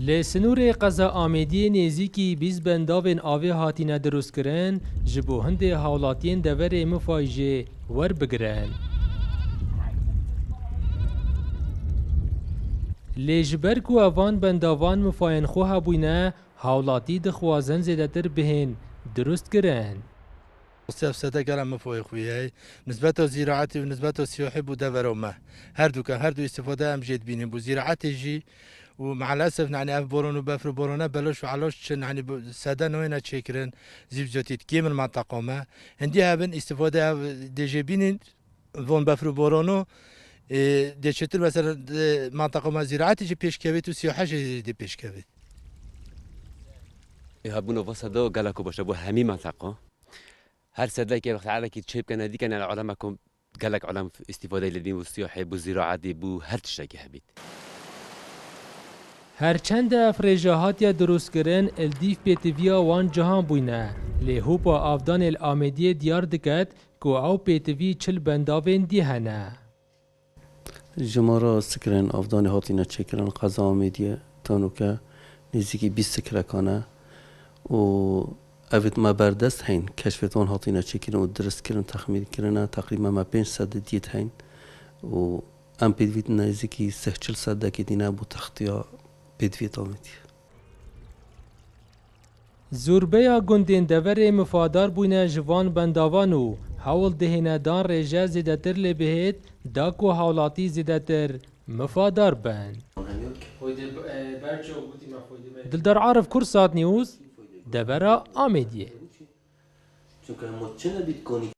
لی سنور قضا آمیدی نزیکی 20 بنداوین آوی هاتینه دروست کرن جبو هنده حولاتین دوره مفایجه ور بگرن. لی جبر کو اوان بنداوان مفاین خواه بوینه حولاتی دخوازن زیدتر بهن دروست کرن. سیاسته کلام مفوی خویه نسبت زراعتی و نسبت سیاحی بوده ورامه هر دو استفاده ام جد بینیم بو زراعتی جی ومع الاسف يعني اف بورون وبافر بورونا بلش وعلاش يعني ساده نوينا تشكرن زيف زوتيت كيم المنطقه ما عندي هابن استفاده دي جيبين فون بافر بورونو دي شتر مثلا منطقه ما زراعتي جي بيشكويت وسياحه دي بيشكويت يهبونو وسطو قالكو باشه بو همي منطقه هر سده که وقت علاقه تشيب كان دي كان العلماء قالك علم استفاده لدين والسياحه بو زراعه بو هر تشتكي هبيت هرچند افرجاهات دروست کرن الدیف پیتویا وان جهان بوینه لی هوپا آفدان الامدی دیار دکت که او پیتوی چل بنداوین دی هنه. جمارا سکرن آفدان هاتینا چکرن قضا آمدیه تانو که نزدیکی 20 سکرکانه و اوید ما بردست هین کشفتان هاتینا چکرن و درست کرن تخمیر کرن تقریبا ما 500 دیت هین و ام پیتویت نزدیکی 40 دکی دینه بو تختیا زوربیا گندین دوره مفادار بوینه جوان بنداوانو حول دهنه دان رجا زیدتر لبهید داکو حولاتی زیدتر مفادار بن. دلدار عارف کرسات نیوز دوره آمیدیه.